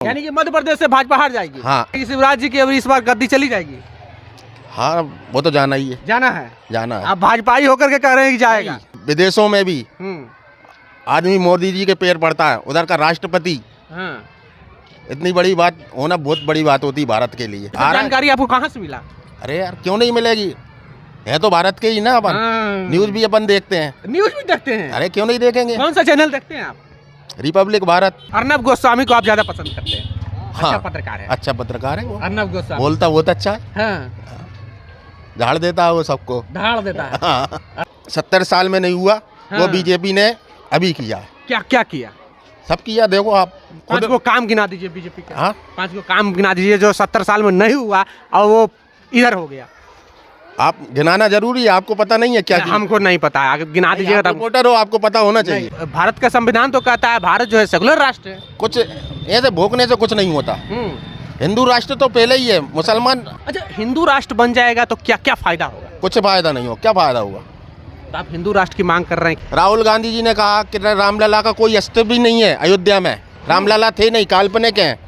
यानी कि मध्य प्रदेश से भाजपा हार जाएगी। हाँ। शिवराज जी की अब इस बार गद्दी चली जाएगी। हाँ, वो तो जाना ही है। जाना है। जाना है। आप भाजपाई होकर के कह रहे हैं कि जाएगा। विदेशों में भी आदमी मोदी जी के पैर पड़ता है, उधर का राष्ट्रपति। हाँ। इतनी बड़ी बात होना बहुत बड़ी बात होती है भारत के लिए। जानकारी आपको कहाँ से मिला? अरे यार, क्यों नहीं मिलेगी, है तो भारत के ही ना अपन। न्यूज भी अपन देखते हैं। न्यूज भी देखते हैं। अरे क्यों नहीं देखेंगे। कौन सा चैनल देखते हैं आप? रिपब्लिक भारत। अर्नब गोस्वामी को आप ज्यादा पसंद करते हैं? हाँ, अच्छा पत्रकार है। अच्छा पत्रकार है वो। अर्नब गोस्वामी बोलता बहुत अच्छा है। हाँ। झाड़ देता है वो सबको। धाड़ देता है। हाँ। 70 साल में नहीं हुआ। हाँ। वो बीजेपी ने अभी किया है। क्या क्या किया? सब किया, देखो आप। 5 को काम गिना दीजिए बीजेपी के। हाँ, 5 को काम गिना दीजिए जो 70 साल में नहीं हुआ और वो इधर हो गया। आप गिनाना जरूरी है, आपको पता नहीं है क्या किया? हमको नहीं पता है, आप गिना दीजिएगा तब। रिपोर्टर हो, आपको पता होना चाहिए। भारत का संविधान तो कहता है भारत जो है सेकुलर राष्ट्र है। कुछ ऐसे भोंकने से कुछ नहीं होता। हिंदू राष्ट्र तो पहले ही है, मुसलमान। अच्छा, हिंदू राष्ट्र बन जाएगा तो क्या क्या फायदा होगा? कुछ फायदा नहीं हो, क्या फायदा होगा? तो आप हिंदू राष्ट्र की मांग कर रहे हैं। राहुल गांधी जी ने कहा कि रामलला का कोई अस्तित्व भी नहीं है अयोध्या में। रामलला थे नहीं, काल्पनिक हैं।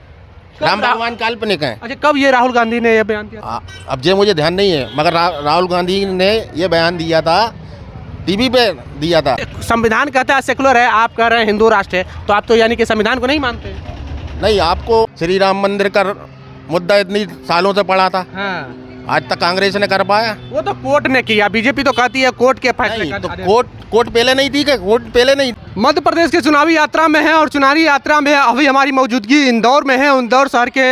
राम भगवान काल्पनिक हैं। अच्छा, कब ये राहुल गांधी ने ये बयान दिया? अब ये मुझे ध्यान नहीं है, मगर राहुल गांधी ने ये बयान दिया था, टीवी पे दिया था। संविधान कहता है सेकुलर है, आप कह रहे हैं हिंदू राष्ट्र है, तो आप तो यानी कि संविधान को नहीं मानते? नहीं, आपको श्री राम मंदिर का मुद्दा इतनी सालों से पड़ा था। हाँ। आज तक कांग्रेस ने कर पाया? वो तो कोर्ट ने किया, बीजेपी तो कहती है कोर्ट के फैसले नहीं, तो कोर्ट पहले नहीं थी क्या? कोर्ट पहले नहीं। मध्य प्रदेश की चुनावी यात्रा में है और चुनावी यात्रा में अभी हमारी मौजूदगी इंदौर में है। इंदौर शहर के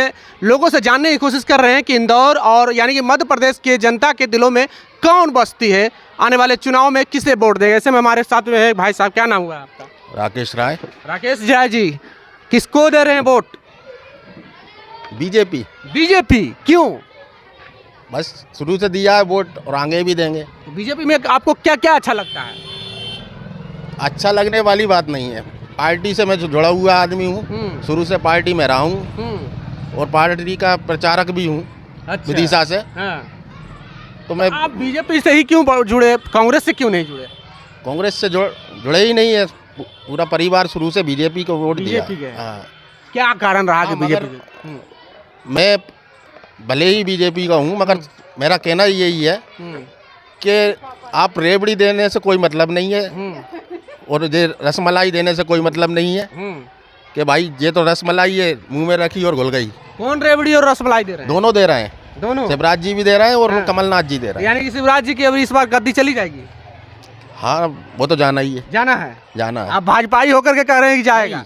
लोगों से जानने की कोशिश कर रहे हैं कि इंदौर और यानी कि मध्य प्रदेश के जनता के दिलों में कौन बसती है, आने वाले चुनाव में किसे वोट देगा। ऐसे में हमारे साथ में है भाई साहब, क्या नाम हुआ आपका? राकेश राय। राकेश जय जी, किसको दे रहे हैं वोट? बीजेपी। बीजेपी क्यों? बस शुरू से दिया है वोट और आगे भी देंगे। तो बीजेपी में आपको क्या क्या अच्छा लगता है? अच्छा लगने वाली बात नहीं है। पार्टी से मैं जुड़ा हुआ आदमी हूँ, शुरू से पार्टी में रहा हूँ और पार्टी का प्रचारक भी हूँ। अच्छा। विदिशा से। हाँ। तो मैं आप बीजेपी से ही क्यों जुड़े, कांग्रेस से क्यों नहीं जुड़े? कांग्रेस से जुड़े ही नहीं है। पूरा परिवार शुरू से बीजेपी को वोट दिया। हाँ। क्या कारण रहा कि मगर बीजेपी? मैं भले ही बीजेपी का हूँ, मगर मेरा कहना यही है कि आप रेबड़ी देने से कोई मतलब नहीं है और ये रसमलाई देने से कोई मतलब नहीं है कि भाई ये तो रसमलाई है, मुंह में रखी और घुल गई। कौन रेबड़ी और रसमलाई दे रहे हैं? दोनों दे रहे हैं। दोनों? शिवराज जी भी दे रहे हैं और कमलनाथ जी दे रहे हैं। यानी कि शिवराज जी की अब इस बार गद्दी चली जाएगी। हाँ, वो तो जाना ही है। जाना है। जाना है। आप भाजपाई होकर के कह रहे हैं कि जाएगा।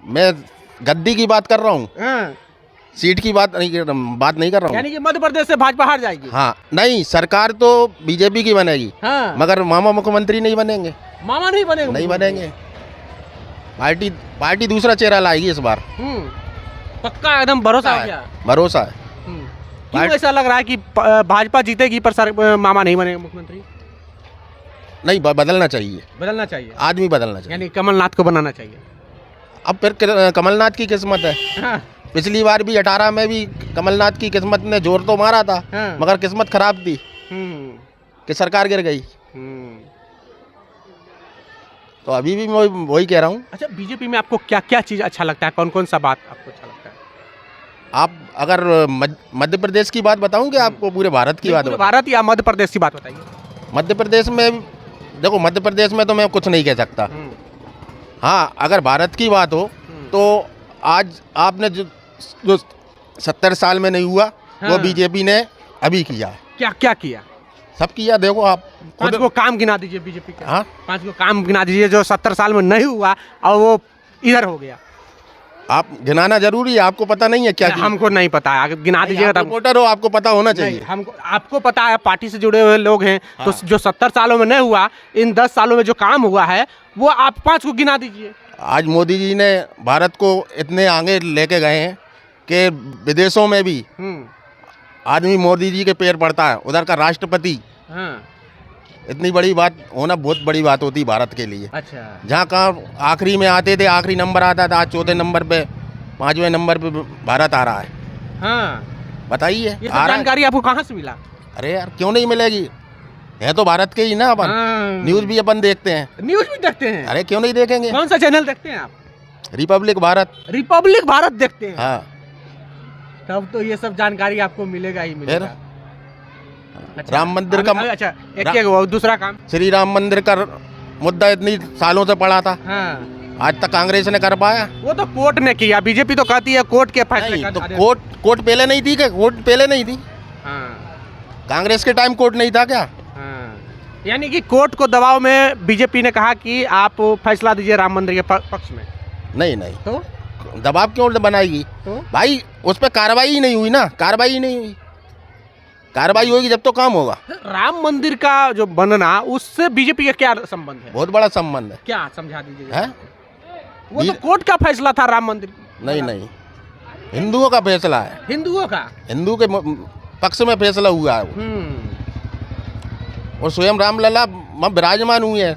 मैं गद्दी की बात कर रहा हूँ, सीट की बात नहीं कर रहा हूँ। यानी कि मध्य प्रदेश से भाजपा हार जाएगी। हाँ, नहीं, सरकार तो बीजेपी की बनेगी। हाँ। मगर मामा मुख्यमंत्री नहीं बनेंगे। मामा नहीं बनेंगे? नहीं बनेंगे। पार्टी दूसरा चेहरा लाएगी इस बार। पक्का एकदम भरोसा हो गया? भरोसा है। क्यों ऐसा लग रहा है कि भाजपा जीतेगी पर मामा नहीं बनेंगे मुख्यमंत्री? नहीं, बदलना चाहिए। बदलना चाहिए, आदमी बदलना चाहिए। यानी कमलनाथ को बनाना चाहिए। अब फिर कमलनाथ की किस्मत है। हाँ। पिछली बार भी 18 में भी कमलनाथ की किस्मत ने जोर तो मारा था। हाँ। मगर किस्मत खराब थी कि सरकार गिर गई। तो अभी भी मैं वही कह रहा हूँ। अच्छा, बीजेपी में आपको क्या क्या चीज़ अच्छा लगता है, कौन कौन सा बात आपको अच्छा लगता है? आप अगर मध्य प्रदेश की बात बताऊं कि आपको पूरे भारत की बात? भारत या मध्य प्रदेश की बात बताइए। मध्य प्रदेश में देखो, मध्य प्रदेश में तो मैं कुछ नहीं कह सकता। हाँ, अगर भारत की बात हो तो आज आपने जो 70 साल में नहीं हुआ, वो बीजेपी ने अभी किया है। क्या क्या किया? सब किया, देखो आप। 5 को काम गिना दीजिए बीजेपी के। हाँ, 5 को काम गिना दीजिए जो 70 साल में नहीं हुआ और वो इधर हो गया। आप गिनाना जरूरी है, आपको पता नहीं है क्या किया? हमको नहीं पता है, आप गिना दीजिएगा तब। रिपोर्टर हो, आपको पता होना चाहिए। हमको आपको पता है, पार्टी से जुड़े हुए लोग हैं। हाँ। तो जो 70 सालों में नहीं हुआ, इन 10 सालों में जो काम हुआ है वो आप 5 को गिना दीजिए। आज मोदी जी ने भारत को इतने आगे लेके गए हैं कि विदेशों में भी आदमी मोदी जी के पैर पड़ता है, उधर का राष्ट्रपति। हाँ। इतनी बड़ी बात होना बहुत बड़ी बात होती है भारत के लिए। अच्छा। जहाँ कहाँ आखिरी में आते थे, आखिरी नंबर आता था, आज 14 नंबर पे, 5वें नंबर पे भारत आ रहा है। हाँ। बताइए, ये जानकारी आपको कहाँ से मिला? अरे यार, क्यों नहीं मिलेगी, है तो भारत के ही ना अपन। न्यूज भी अपन देखते हैं। न्यूज भी देखते हैं? अरे क्यों नहीं देखेंगे। कौन सा चैनल देखते हैं आप? रिपब्लिक भारत। रिपब्लिक भारत देखते हैं। हाँ, तब तो ये सब जानकारी आपको मिलेगा ही मिलेगा। अच्छा, राम मंदिर का अच्छा एक वो दूसरा काम। श्री राम मंदिर का मुद्दा इतनी सालों से पड़ा था, हाँ, आज तक कांग्रेस ने कर पाया? वो तो कोर्ट ने किया, बीजेपी तो कहती है कोर्ट के फैसले नहीं, तो का। कोर्ट पहले नहीं थी क्या? कोर्ट पहले नहीं थी? हाँ, कांग्रेस के टाइम कोर्ट नहीं था क्या? हाँ। यानी कि कोर्ट को दबाव में बीजेपी ने कहा कि आप फैसला दीजिए राम मंदिर के पक्ष में। नहीं नहीं, तो दबाव क्यों बनाएगी? तो भाई उस पर कार्रवाई ही नहीं हुई ना, कार्रवाई ही नहीं हुई। कार्रवाई होगी जब तो काम होगा। राम मंदिर का जो बनना, उससे बीजेपी का क्या संबंध है? बहुत बड़ा संबंध है। क्या समझा दीजिए। है? वो तो कोर्ट का फैसला था राम मंदिर। नहीं नहीं, हिंदुओं का फैसला है, हिंदुओं का। हिंदू के पक्ष में फैसला हुआ है वो। और स्वयं रामलला वहाँ विराजमान हुए हैं।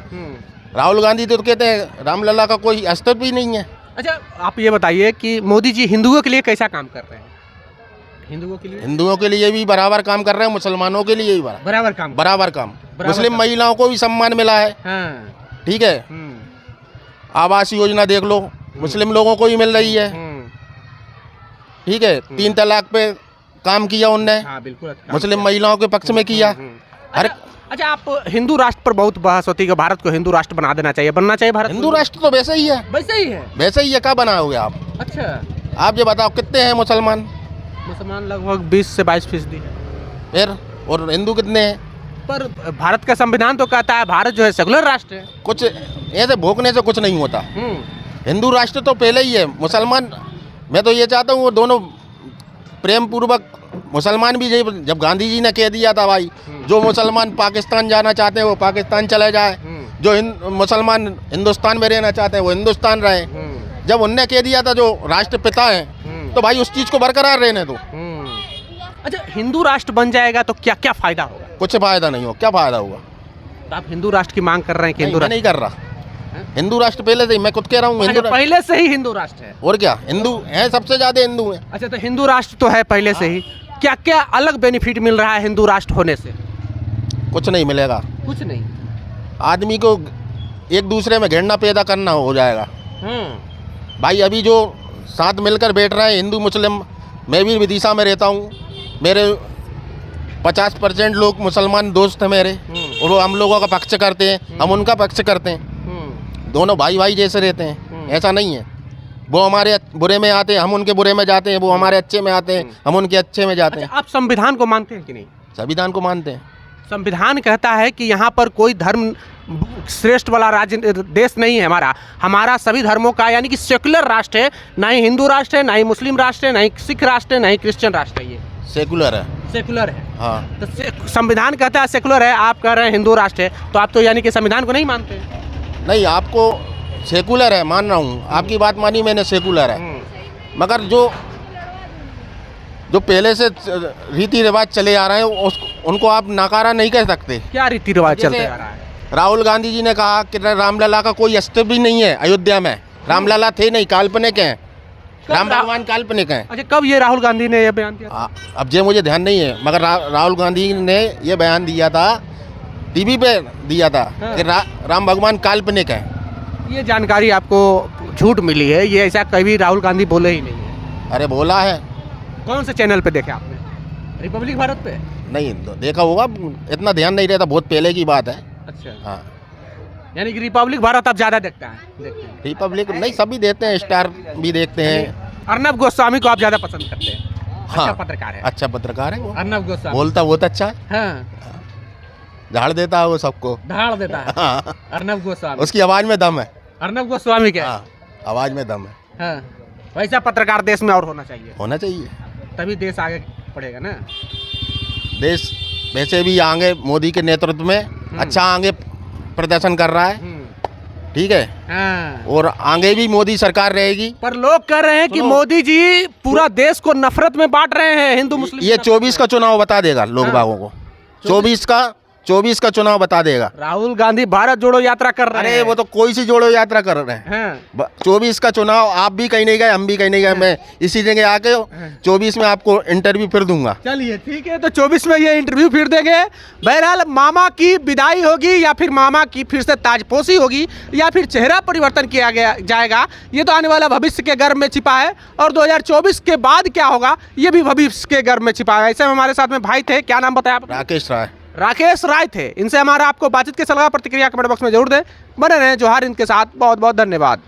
राहुल गांधी तो कहते हैं रामलला का कोई अस्तित्व ही नहीं है। अच्छा, आप ये बताइए कि मोदी जी हिंदुओं के लिए कैसा काम कर रहे हैं? हिंदुओं के लिए भी बराबर काम कर रहे हैं, मुसलमानों के लिए भी बराबर काम। मुस्लिम महिलाओं को भी सम्मान मिला है। हाँ। ठीक है, आवास योजना देख लो, मुस्लिम लोगों को भी मिल रही है। ठीक है, 3 तलाक पे काम किया उनने। हाँ, बिल्कुल मुस्लिम महिलाओं के पक्ष में किया। हर अच्छा, आप हिंदू राष्ट्र पर बहुत बहस होती है कि भारत को हिंदू राष्ट्र बना देना चाहिए, बनना चाहिए भारत? हिंदू राष्ट्र तो वैसे ही है। वैसे ही है? वैसे ही है, क्या बनाओगे आप? अच्छा, आप ये बताओ कितने हैं मुसलमान? मुसलमान लगभग 20 से 22% है। फिर और हिंदू कितने हैं? पर भारत का संविधान तो कहता है भारत जो है सेकुलर राष्ट्र है। कुछ ऐसे भोंकने से कुछ नहीं होता। हिंदू राष्ट्र तो पहले ही है। मुसलमान, मैं तो ये चाहता हूँ वो दोनों प्रेम पूर्वक, मुसलमान भी जब गांधी जी ने कह दिया था भाई जो मुसलमान पाकिस्तान जाना चाहते हैं वो पाकिस्तान चले जाए, जो मुसलमान हिंदुस्तान में रहना चाहते हैं वो हिंदुस्तान रहे। जब उनने कह दिया था जो राष्ट्रपिता हैं, तो भाई उस चीज़ को बरकरार रहने दो। अच्छा, हिंदू राष्ट्र बन जाएगा तो क्या क्या फायदा होगा? कुछ फायदा नहीं हो। क्या फायदा होगा? तो आप हिंदू राष्ट्र की मांग कर रहे हैं कि हिंदू राष्ट्र? नहीं कर रहा। हिंदू राष्ट्र पहले से ही, मैं खुद कह रहा हूँ हिंदू पहले से ही हिंदू राष्ट्र है। और क्या, हिंदू है, सबसे ज्यादा हिंदू है। अच्छा, तो हिंदू राष्ट्र तो है पहले से ही, क्या क्या अलग बेनिफिट मिल रहा है हिंदू राष्ट्र होने से? कुछ नहीं मिलेगा। कुछ नहीं। आदमी को एक दूसरे में घृणा पैदा करना हो जाएगा। भाई अभी जो साथ मिलकर बैठ रहे हैं हिंदू मुस्लिम, मैं भी विदिशा में रहता हूँ, मेरे 50% लोग मुसलमान दोस्त हैं मेरे, और वो हम लोगों का पक्ष करते हैं, हम उनका पक्ष करते हैं। दोनों भाई भाई जैसे रहते हैं। ऐसा नहीं है वो हमारे बुरे में आते हैं, हम उनके बुरे में जाते हैं, वो हमारे अच्छे में आते हैं, हम उनके अच्छे में जाते हैं। अच्छा, आप संविधान को मानते हैं कि नहीं? संविधान को मानते हैं। संविधान कहता है कि यहाँ पर कोई धर्म श्रेष्ठ वाला राज्य देश नहीं है हमारा सभी धर्मों का, यानी कि सेकुलर राष्ट्र है। ना ही हिंदू राष्ट्र है, ना ही मुस्लिम राष्ट्र है, ना ही सिख राष्ट्र है, ना ही क्रिश्चियन राष्ट्र है। ये सेकुलर है। सेकुलर है। हाँ, तो संविधान कहता है सेकुलर है, आप कह रहे हैं हिंदू राष्ट्र है, तो आप तो यानी कि संविधान को नहीं मानते? नहीं, आपको सेकुलर है मान रहा हूँ, आपकी बात मानी मैंने, सेकुलर है। मगर जो पहले से रीति रिवाज चले आ रहे हैं उनको आप नकारा नहीं कर सकते। क्या रीति रिवाज चलते आ रहा है? राहुल गांधी जी ने कहा कि रामलला का कोई अस्तित्व भी नहीं है अयोध्या में। रामलला थे नहीं, काल्पनिक हैं। राम भगवान काल्पनिक हैं। अच्छा, कब ये राहुल गांधी ने ये बयान दिया? अब ये मुझे ध्यान नहीं है, मगर राहुल गांधी ने ये बयान दिया था, टीवी पे दिया था कि राम भगवान काल्पनिक है। ये जानकारी आपको झूठ मिली है, ये ऐसा कभी राहुल गांधी बोले ही नहीं है। अरे बोला है। कौन से चैनल पे देखे आपने? रिपब्लिक भारत पे? नहीं देखा होगा, इतना ध्यान नहीं रहता, बहुत पहले की बात है। अच्छा, हाँ, यानी कि रिपब्लिक भारत आप ज़्यादा देखते हैं? रिपब्लिक नहीं, सभी देखते हैं, स्टार भी देखते हैं। अर्नब गोस्वामी को आप ज़्यादा पसंद करते हैं? हाँ, अच्छा पत्रकार है। अच्छा पत्रकार है वो। अर्नब गोस्वामी बोलता बहुत अच्छा है। हाँ, झाड़ देता है वो सबको, ढाल देता है। हाँ। अर्नब गोस्वामी, उसकी आवाज में दम है। अर्नब गोस्वामी के आवाज में दम है। हाँ, वैसा पत्रकार देश में और होना चाहिए, तभी देश आगे बढ़ेगा ना। देश वैसे भी आगे मोदी के नेतृत्व में अच्छा आगे प्रदर्शन कर रहा है। ठीक है। हाँ। और आगे भी मोदी सरकार रहेगी। पर लोग कह रहे हैं कि मोदी जी पूरा देश को नफरत में बांट रहे हैं, हिंदू मुस्लिम। ये 24 का चुनाव बता देगा लोग बागों को। 24 का 24 का चुनाव बता देगा। राहुल गांधी भारत जोड़ो यात्रा कर रहे अरे हैं। वो तो कोई सी जोड़ो यात्रा कर रहे हैं। हैं। 24 का चुनाव आप भी कहीं नहीं गए, हम भी कहीं नहीं गए, मैं इसी जगह आके 24 में आपको इंटरव्यू फिर दूंगा। चलिए ठीक है, तो 24 में ये इंटरव्यू फिर देंगे। बहरहाल मामा की विदाई होगी या फिर मामा की फिर से ताजपोशी होगी या फिर चेहरा परिवर्तन किया गया जाएगा, ये तो आने वाला भविष्य के गर्भ में छिपा है। और 2024 के बाद क्या होगा ये भी भविष्य के गर्भ में छिपा है। ऐसे में हमारे साथ में भाई थे, क्या नाम बताया आपने? राकेश राय थे। इनसे हमारा आपको बातचीत कैसा लगा प्रतिक्रिया कमेंट बॉक्स में जरूर दें। बने रहें जोहार हिंद के साथ। बहुत बहुत धन्यवाद।